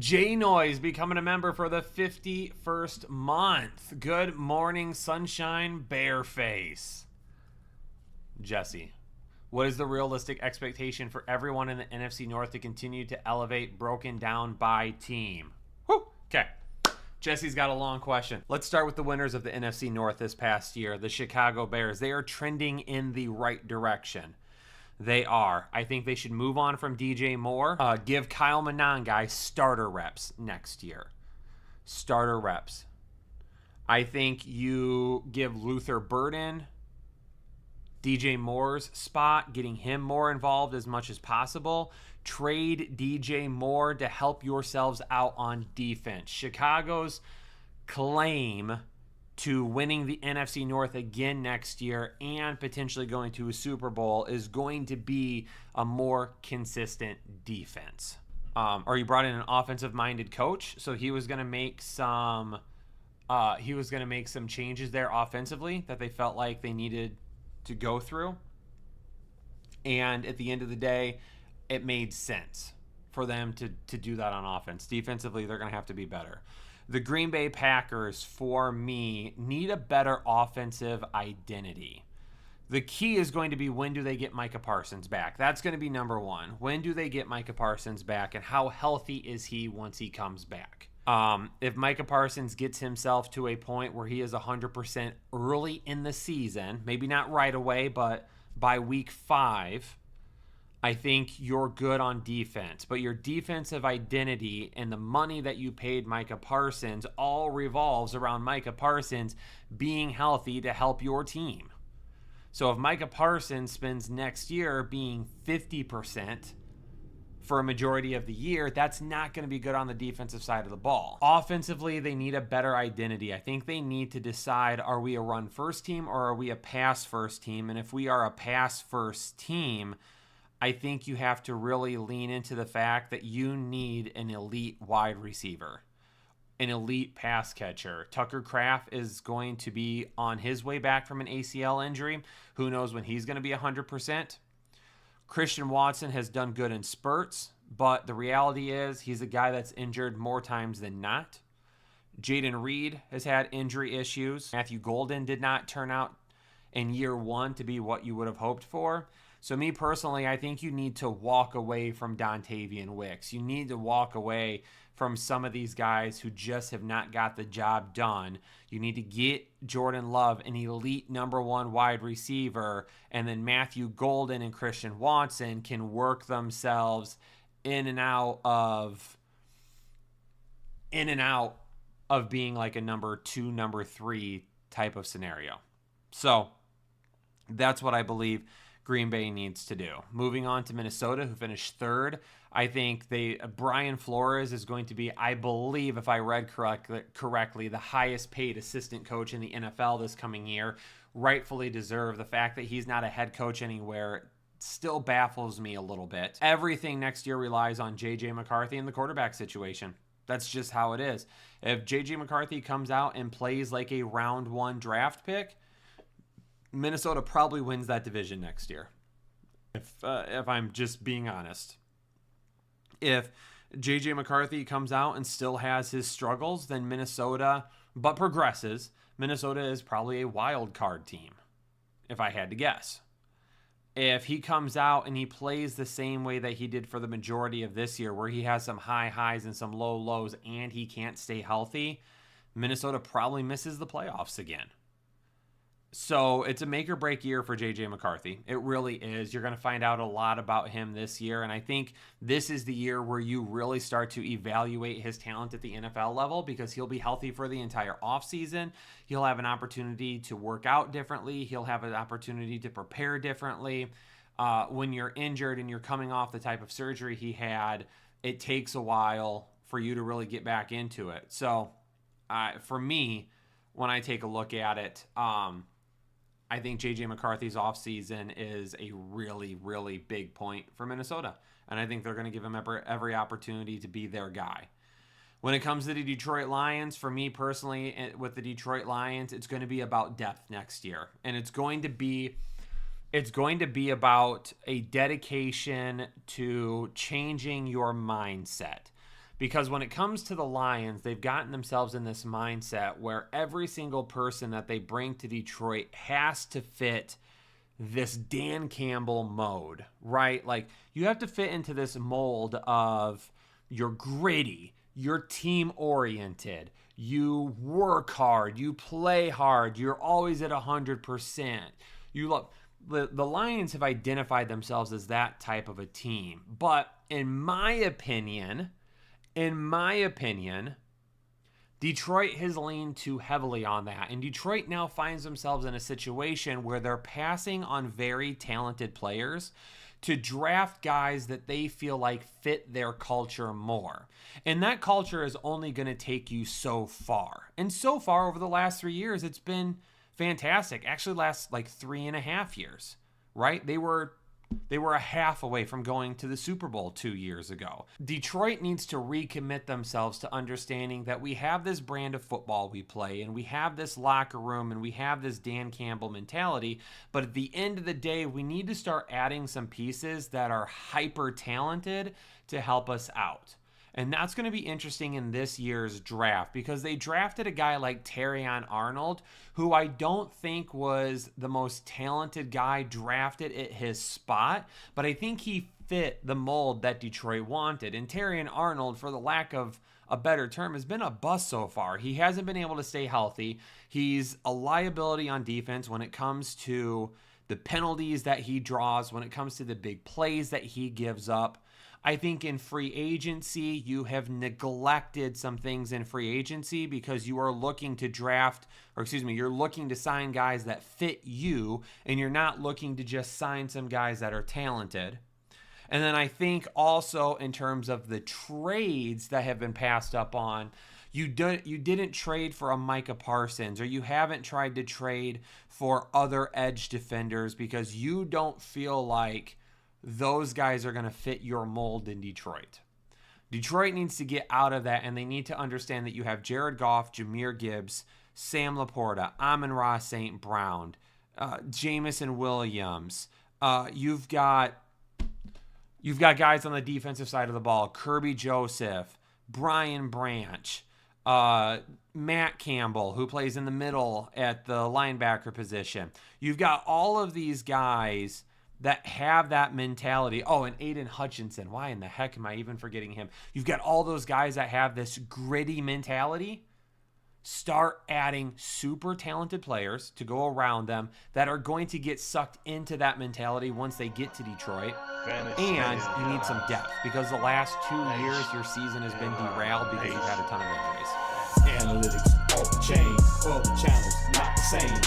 J-Noise becoming a member for the 51st month. Good morning, sunshine, Bearface. Jesse, what is the realistic expectation for everyone in the NFC North to continue to elevate, broken down by team? Whew. Okay. Jesse's got a long question. Let's start with the winners of the NFC North this past year, the Chicago Bears. They are trending in the right direction. They are. I think they should move on from DJ Moore. Give Kyle Monangai starter reps next year. Starter reps. I think you give Luther Burden DJ Moore's spot, getting him more involved as much as possible. Trade DJ Moore to help yourselves out on defense. Chicago's claim to winning the NFC North again next year and potentially going to a Super Bowl is going to be a more consistent defense. Or you brought in an offensive-minded coach, so he was going to make some changes there offensively that they felt like they needed to go through. And at the end of the day, it made sense for them to do that on offense. Defensively, they're going to have to be better. The Green Bay Packers, for me, need a better offensive identity. The key is going to be, when do they get Micah Parsons back? That's going to be number one. When do they get Micah Parsons back, and how healthy is he once he comes back? If Micah Parsons gets himself to a point where he is 100% early in the season, maybe not right away, but by week 5, I think you're good on defense. But your defensive identity and the money that you paid Micah Parsons all revolves around Micah Parsons being healthy to help your team. So if Micah Parsons spends next year being 50% for a majority of the year, that's not going to be good on the defensive side of the ball. Offensively, they need a better identity. I think they need to decide, are we a run first team or are we a pass first team? And if we are a pass first team, I think you have to really lean into the fact that you need an elite wide receiver, an elite pass catcher. Tucker Kraft is going to be on his way back from an ACL injury. Who knows when he's going to be 100%. Christian Watson has done good in spurts, but the reality is he's a guy that's injured more times than not. Jaden Reed has had injury issues. Matthew Golden did not turn out in year one to be what you would have hoped for. So me personally, I think you need to walk away from Dontavian Wicks. You need to walk away from some of these guys who just have not got the job done. You need to get Jordan Love, an elite number one wide receiver, and then Matthew Golden and Christian Watson can work themselves in and out of being like a number 2, number 3 type of scenario. So that's what I believe Green Bay needs to do. Moving on to Minnesota, who finished 3rd. I think Brian Flores is going to be, I believe, if I read correctly, the highest paid assistant coach in the NFL this coming year. Rightfully deserved. The fact that he's not a head coach anywhere still baffles me a little bit. Everything next year relies on J.J. McCarthy and the quarterback situation. That's just how it is. If J.J. McCarthy comes out and plays like a round 1 draft pick, Minnesota probably wins that division next year. If I'm just being honest. If J.J. McCarthy comes out and still has his struggles, then Minnesota, but progresses, Minnesota is probably a wild card team, if I had to guess. If he comes out and he plays the same way that he did for the majority of this year, where he has some high highs and some low lows and he can't stay healthy, Minnesota probably misses the playoffs again. So it's a make or break year for J.J. McCarthy. It really is. You're going to find out a lot about him this year. And I think this is the year where you really start to evaluate his talent at the NFL level, because he'll be healthy for the entire offseason. He'll have an opportunity to work out differently. He'll have an opportunity to prepare differently. When you're injured and you're coming off the type of surgery he had, it takes a while for you to really get back into it. So for me, when I take a look at it, I think J.J. McCarthy's offseason is a really, really big point for Minnesota. And I think they're going to give him every opportunity to be their guy. When it comes to the Detroit Lions, for me personally, with the Detroit Lions, it's going to be about depth next year. And it's going to be about a dedication to changing your mindset. Because when it comes to the Lions, they've gotten themselves in this mindset where every single person that they bring to Detroit has to fit this Dan Campbell mode, right? Like, you have to fit into this mold of you're gritty, you're team oriented, you work hard, you play hard, you're always at 100%. You love the Lions have identified themselves as that type of a team. But in my opinion, Detroit has leaned too heavily on that. And Detroit now finds themselves in a situation where they're passing on very talented players to draft guys that they feel like fit their culture more. And that culture is only going to take you so far. And so far, over the last 3 years, it's been fantastic. Actually, last like 3.5 years, right? They were a half away from going to the Super Bowl 2 years ago. Detroit needs to recommit themselves to understanding that we have this brand of football we play, and we have this locker room, and we have this Dan Campbell mentality. But at the end of the day, we need to start adding some pieces that are hyper talented to help us out. And that's going to be interesting in this year's draft, because they drafted a guy like Terrion Arnold, who I don't think was the most talented guy drafted at his spot, but I think he fit the mold that Detroit wanted. And Terrion Arnold, for the lack of a better term, has been a bust so far. He hasn't been able to stay healthy. He's a liability on defense when it comes to the penalties that he draws, when it comes to the big plays that he gives up. I think in free agency, you have neglected some things in free agency because you are looking to you're looking to sign guys that fit you, and you're not looking to just sign some guys that are talented. And then I think also in terms of the trades that have been passed up on, you didn't trade for a Micah Parsons, or you haven't tried to trade for other edge defenders because you don't feel like those guys are going to fit your mold in Detroit. Detroit needs to get out of that, and they need to understand that you have Jared Goff, Jahmyr Gibbs, Sam Laporta, Amon-Ra St. Brown, Jamison Williams. You've got guys on the defensive side of the ball, Kirby Joseph, Brian Branch, Matt Campbell, who plays in the middle at the linebacker position. You've got all of these guys that have that mentality. Oh, and Aiden Hutchinson. Why in the heck am I even forgetting him? You've got all those guys that have this gritty mentality. Start adding super talented players to go around them that are going to get sucked into that mentality once they get to Detroit. And you need some depth, because the last 2 years your season has been derailed because you've had a ton of injuries. Analytics, all the chain, all the channels, not the same.